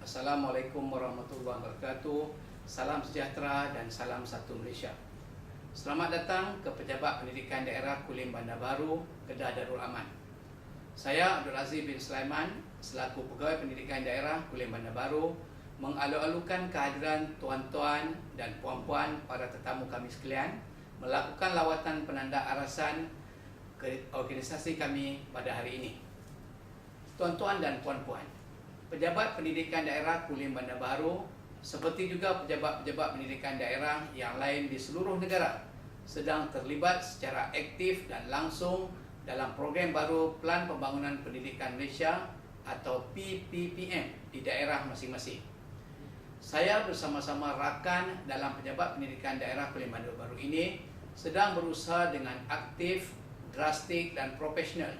Assalamualaikum warahmatullahi wabarakatuh. Salam sejahtera dan salam satu Malaysia. Selamat datang ke Pejabat Pendidikan Daerah Kulim Bandar Baru, Kedah Darul Aman. Saya Abdul Aziz bin Sulaiman selaku Pegawai Pendidikan Daerah Kulim Bandar Baru mengalu-alukan kehadiran tuan-tuan dan puan-puan para tetamu kami sekalian melakukan lawatan penanda arasan ke organisasi kami pada hari ini. Tuan-tuan dan puan-puan, Pejabat Pendidikan Daerah Kulim Bandar Baru seperti juga pejabat-pejabat pendidikan daerah yang lain di seluruh negara sedang terlibat secara aktif dan langsung dalam program baru Pelan Pembangunan Pendidikan Malaysia atau PPPM di daerah masing-masing. Saya bersama-sama rakan dalam Pejabat Pendidikan Daerah Kulim Bandar Baru ini sedang berusaha dengan aktif, drastik dan profesional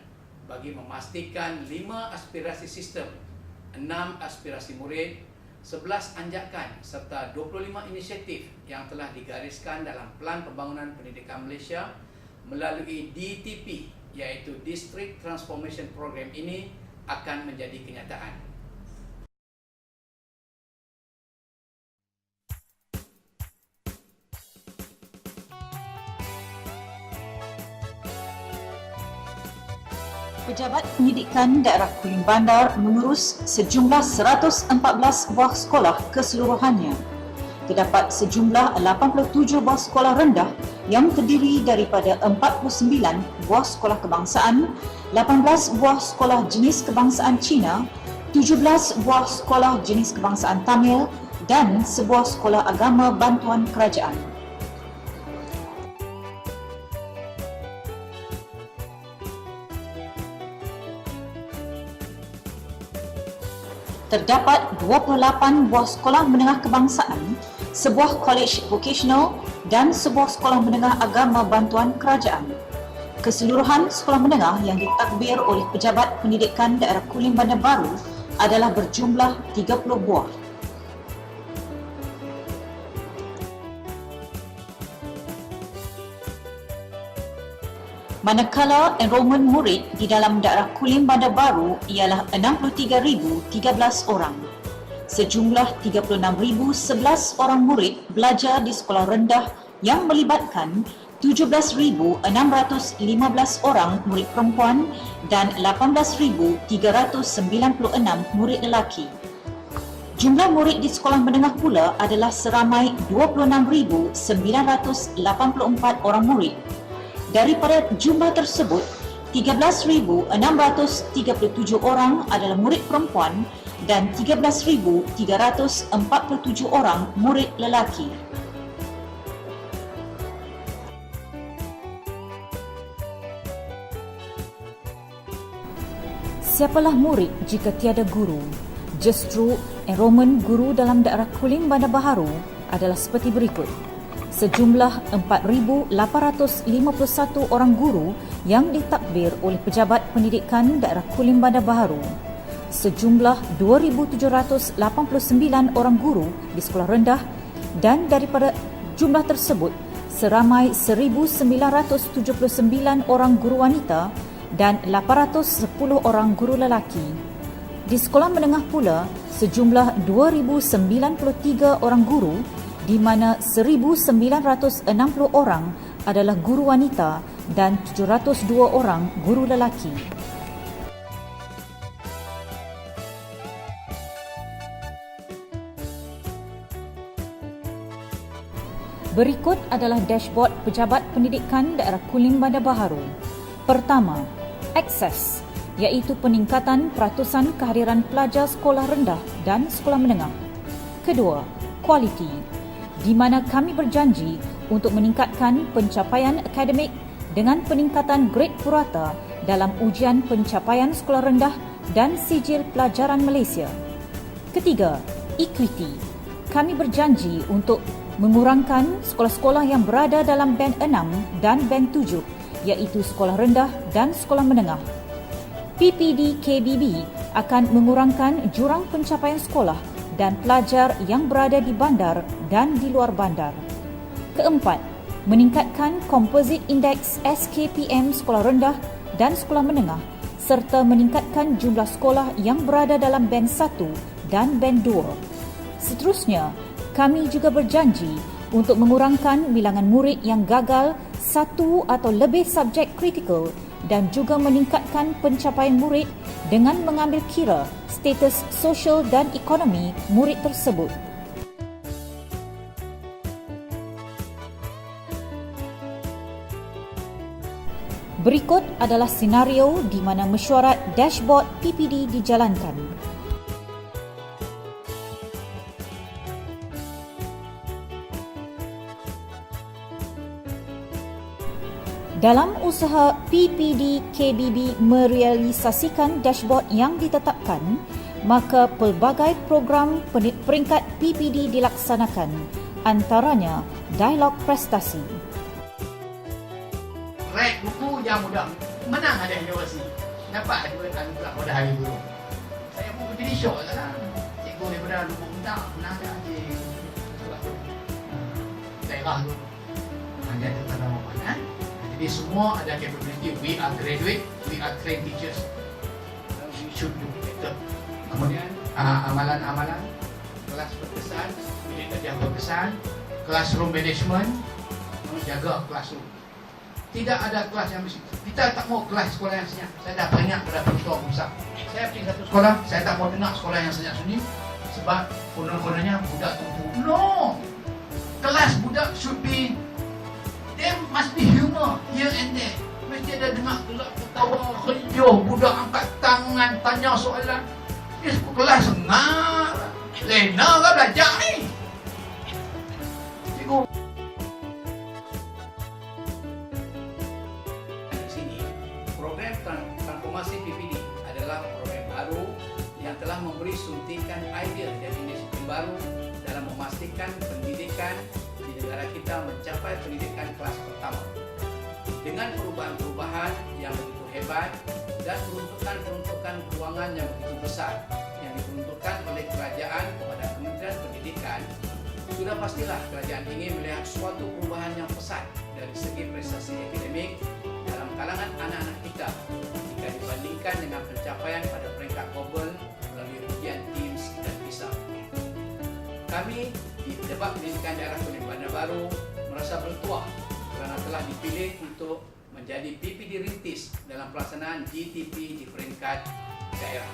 bagi memastikan 5 aspirasi sistem, 6 aspirasi murid, 11 anjakan serta 25 inisiatif yang telah digariskan dalam Pelan Pembangunan Pendidikan Malaysia melalui DTP iaitu District Transformation Program ini akan menjadi kenyataan. Pejabat Pendidikan Daerah Kulim Bandar mengurus sejumlah 114 buah sekolah keseluruhannya. Terdapat sejumlah 87 buah sekolah rendah yang terdiri daripada 49 buah sekolah kebangsaan, 18 buah sekolah jenis kebangsaan Cina, 17 buah sekolah jenis kebangsaan Tamil dan sebuah sekolah agama bantuan kerajaan. Terdapat 28 buah sekolah menengah kebangsaan, sebuah kolej vokasional dan sebuah sekolah menengah agama bantuan kerajaan. Keseluruhan sekolah menengah yang ditadbir oleh Pejabat Pendidikan Daerah Kulim Bandar Baru adalah berjumlah 30 buah. Manakala enrolment murid di dalam daerah Kulim Bandar Baru ialah 63,013 orang. Sejumlah 36,011 orang murid belajar di sekolah rendah yang melibatkan 17,615 orang murid perempuan dan 18,396 murid lelaki. Jumlah murid di sekolah menengah pula adalah seramai 26,984 orang murid. Daripada jumlah tersebut, 13,637 orang adalah murid perempuan dan 13,347 orang murid lelaki. Siapalah murid jika tiada guru? Justru enrolment guru dalam daerah Kulim Bandar Baru adalah seperti berikut. Sejumlah 4,851 orang guru yang ditadbir oleh Pejabat Pendidikan Daerah Kulim Bandar Baru. Sejumlah 2,789 orang guru di sekolah rendah dan daripada jumlah tersebut, seramai 1,979 orang guru wanita dan 810 orang guru lelaki. Di sekolah menengah pula, sejumlah 2,093 orang guru di mana 1,960 orang adalah guru wanita dan 702 orang guru lelaki. Berikut adalah dashboard Pejabat Pendidikan Daerah Kulim Bandar Baru. Pertama, akses, iaitu peningkatan peratusan kehadiran pelajar sekolah rendah dan sekolah menengah. Kedua, kualiti, di mana kami berjanji untuk meningkatkan pencapaian akademik dengan peningkatan grade purata dalam ujian pencapaian sekolah rendah dan sijil pelajaran Malaysia. Ketiga, equity. Kami berjanji untuk mengurangkan sekolah-sekolah yang berada dalam band 6 dan band 7, iaitu sekolah rendah dan sekolah menengah. PPD KBB akan mengurangkan jurang pencapaian sekolah dan pelajar yang berada di bandar dan di luar bandar. Keempat, meningkatkan Composite Index SKPM sekolah rendah dan sekolah menengah serta meningkatkan jumlah sekolah yang berada dalam band 1 dan Band 2. Seterusnya, kami juga berjanji untuk mengurangkan bilangan murid yang gagal satu atau lebih subjek kritikal dan juga meningkatkan pencapaian murid dengan mengambil kira status sosial dan ekonomi murid tersebut. Berikut adalah senario di mana mesyuarat dashboard PPD dijalankan. Dalam usaha PPD KBB merealisasikan dashboard yang ditetapkan, maka pelbagai program peringkat PPD dilaksanakan, antaranya dialog prestasi. Rek buku yang mudah menang ada universiti. Dapat dua anugerah pada hari guru. Saya pun jadi syok lah. Cikgu daripada Lubuk Menang menang dah daerah tu. Ada tentang mana? Jadi semua ada capability. We are graduate, we are trained teachers. We should do better. Kemudian amalan-amalan kelas berkesan, bilik kerja berkesan, classroom management, menjaga classroom. Tidak ada kelas yang mesti. Kita tak mau kelas sekolah yang senyap. Saya dah banyak pada pentua pusat. Saya pergi satu sekolah, saya tak mau dengar sekolah yang senyap sunyi sebab konon-kononnya budak tumpu. No! Kelas budak should be, there must be humor here and there. Mesti ada dengar gelak ketawa, hijau, budak angkat tangan, tanya soalan. Ini kelas dengar. Lena kan belajar ni. Cikgu. Transformasi PPD adalah program baru yang telah memberi suntikan idea dan inisiatif baru dalam memastikan pendidikan di negara kita mencapai pendidikan kelas pertama. Dengan perubahan-perubahan yang begitu hebat dan peruntukan kewangan yang begitu besar yang diperuntukkan oleh kerajaan kepada Kementerian Pendidikan, sudah pastilah kerajaan ingin melihat suatu perubahan yang pesat dari segi prestasi akademik dalam kalangan anak-anak kita jika dibandingkan dengan pencapaian pada peringkat global melalui ujian TIMSS dan PISA. Kami di Pejabat Pendidikan Daerah Kulim Bandar Baru merasa bertuah kerana telah dipilih untuk menjadi PPD rintis dalam pelaksanaan GTP di peringkat daerah.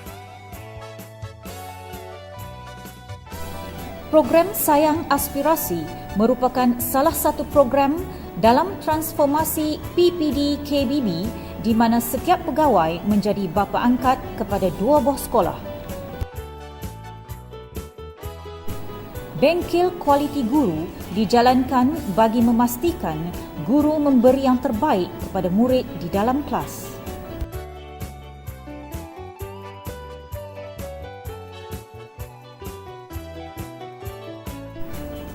Program Sayang Aspirasi merupakan salah satu program dalam transformasi PPD KBB di mana setiap pegawai menjadi bapa angkat kepada 2 buah sekolah. Bengkel kualiti guru dijalankan bagi memastikan guru memberi yang terbaik kepada murid di dalam kelas.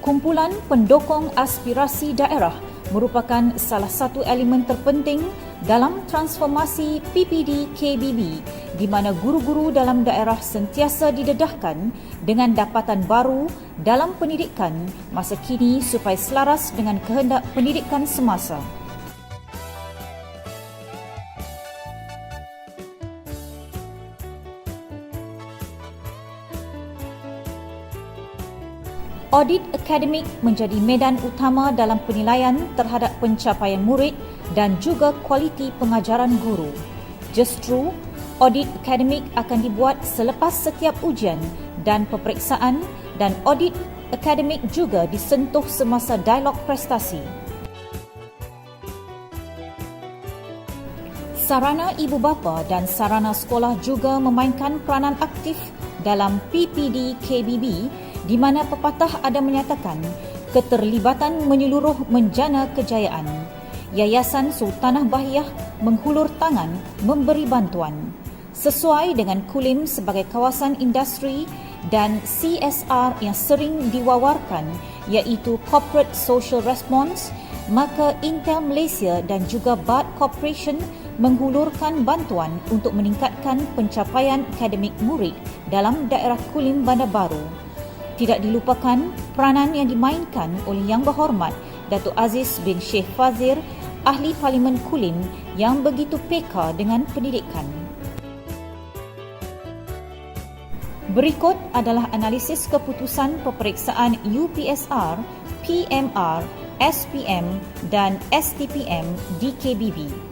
Kumpulan pendokong aspirasi daerah merupakan salah satu elemen terpenting dalam transformasi PPD KBB di mana guru-guru dalam daerah sentiasa didedahkan dengan dapatan baru dalam pendidikan masa kini supaya selaras dengan kehendak pendidikan semasa. Audit akademik menjadi medan utama dalam penilaian terhadap pencapaian murid dan juga kualiti pengajaran guru. Justru, audit akademik akan dibuat selepas setiap ujian dan peperiksaan dan audit akademik juga disentuh semasa dialog prestasi. Sarana ibu bapa dan sarana sekolah juga memainkan peranan aktif dalam PPD KBB di mana pepatah ada menyatakan keterlibatan menyeluruh menjana kejayaan. Yayasan Sultanah Bahiyah menghulur tangan memberi bantuan. Sesuai dengan Kulim sebagai kawasan industri dan CSR yang sering diwawarkan iaitu Corporate Social Response, maka Intel Malaysia dan juga BAT Corporation menghulurkan bantuan untuk meningkatkan pencapaian akademik murid dalam daerah Kulim Bandar Baru. Tidak dilupakan peranan yang dimainkan oleh Yang Berhormat Datuk Aziz bin Sheikh Fazir, Ahli Parlimen Kulim yang begitu peka dengan pendidikan. Berikut adalah analisis keputusan peperiksaan UPSR, PMR, SPM dan STPM di KBB.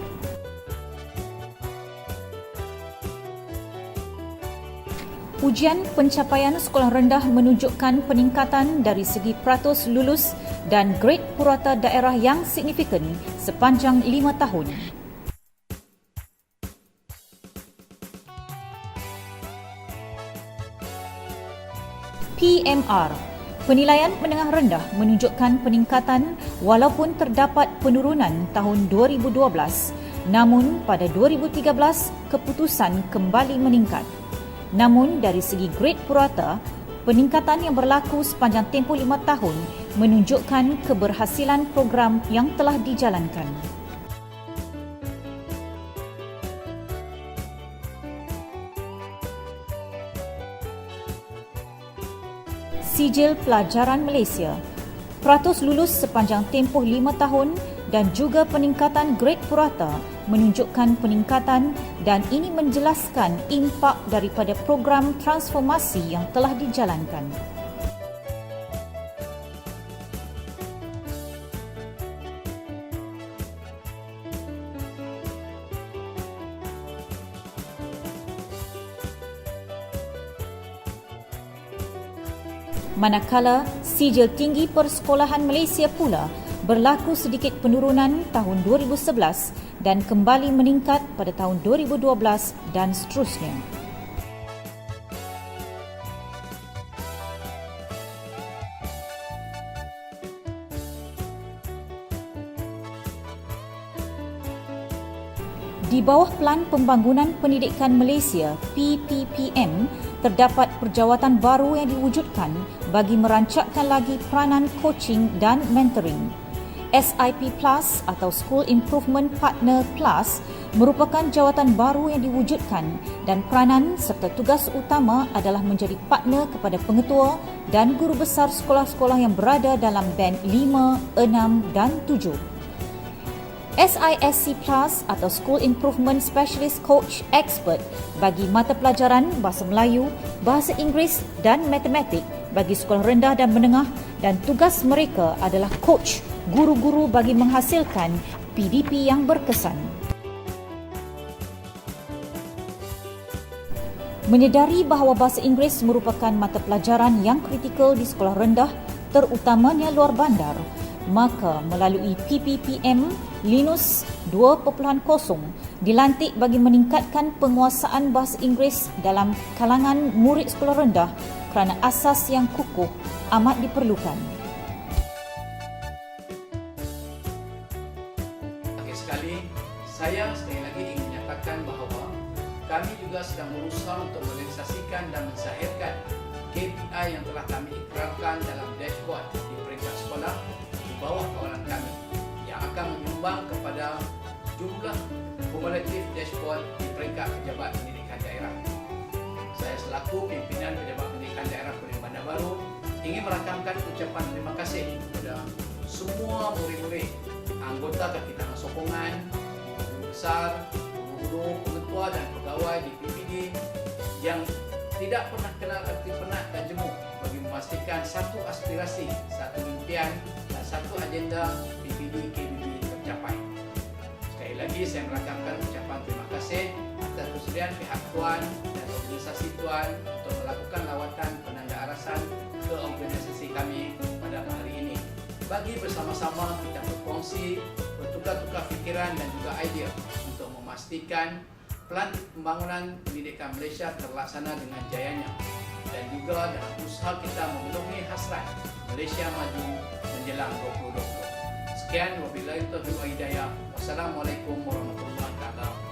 Ujian pencapaian sekolah rendah menunjukkan peningkatan dari segi peratus lulus dan grade purata daerah yang signifikan sepanjang 5 tahun. PMR, penilaian menengah rendah menunjukkan peningkatan walaupun terdapat penurunan tahun 2012, namun pada 2013 keputusan kembali meningkat. Namun dari segi grade purata, peningkatan yang berlaku sepanjang tempoh 5 tahun menunjukkan keberhasilan program yang telah dijalankan. Sijil Pelajaran Malaysia, peratus lulus sepanjang tempoh 5 tahun dan juga peningkatan grade purata menunjukkan peningkatan dan ini menjelaskan impak daripada program transformasi yang telah dijalankan. Manakala sijil tinggi persekolahan Malaysia pula berlaku sedikit penurunan tahun 2011 dan kembali meningkat pada tahun 2012 dan seterusnya. Di bawah Pelan Pembangunan Pendidikan Malaysia PPPM, terdapat perjawatan baru yang diwujudkan bagi merancakkan lagi peranan coaching dan mentoring. SIP Plus atau School Improvement Partner Plus merupakan jawatan baru yang diwujudkan dan peranan serta tugas utama adalah menjadi partner kepada pengetua dan guru besar sekolah-sekolah yang berada dalam band 5, 6 dan 7. SISC Plus atau School Improvement Specialist Coach Expert bagi mata pelajaran Bahasa Melayu, Bahasa Inggeris dan Matematik bagi sekolah rendah dan menengah dan tugas mereka adalah coach guru-guru bagi menghasilkan PDP yang berkesan. Menyedari bahawa Bahasa Inggeris merupakan mata pelajaran yang kritikal di sekolah rendah terutamanya luar bandar, maka melalui PPPM Linus 2.0 dilantik bagi meningkatkan penguasaan bahasa Inggeris dalam kalangan murid sekolah rendah kerana asas yang kukuh amat diperlukan. Akhir sekali, saya sekali lagi ingin menyatakan bahawa kami juga sedang berusaha untuk merealisasikan dan mensahirkan KPI yang telah kami ikrarkan dalam dashboard di peringkat sekolah di bawah kawalan kami yang akan menyumbang kepada jumlah kumulatif dashboard di peringkat pejabat pendidikan daerah. Saya selaku pimpinan pejabat pendidikan daerah Kulim Bandar Baru ingin merakamkan ucapan terima kasih kepada semua murid-murid, anggota Kakitangan Sokongan, guru besar, guru, pengetua dan pegawai di PPD yang tidak pernah kenal arti penat dan jemu bagi memastikan satu aspirasi, satu impian dan satu agenda PPD KBB tercapai. Sekali lagi saya merakamkan ucapan terima kasih atas persediaan pihak Tuan dan organisasi Tuan untuk melakukan lawatan penanda arasan ke organisasi kami pada hari ini. Bagi bersama-sama kita berkongsi, bertukar-tukar fikiran dan juga idea untuk memastikan Pelan Pembangunan Pendidikan Malaysia terlaksana dengan jayanya dan juga dalam usaha kita memenuhi hasrat Malaysia maju menjelang 2020. Sekian, wabillahi taufiq wal hidayah. Wassalamualaikum warahmatullahi wabarakatuh.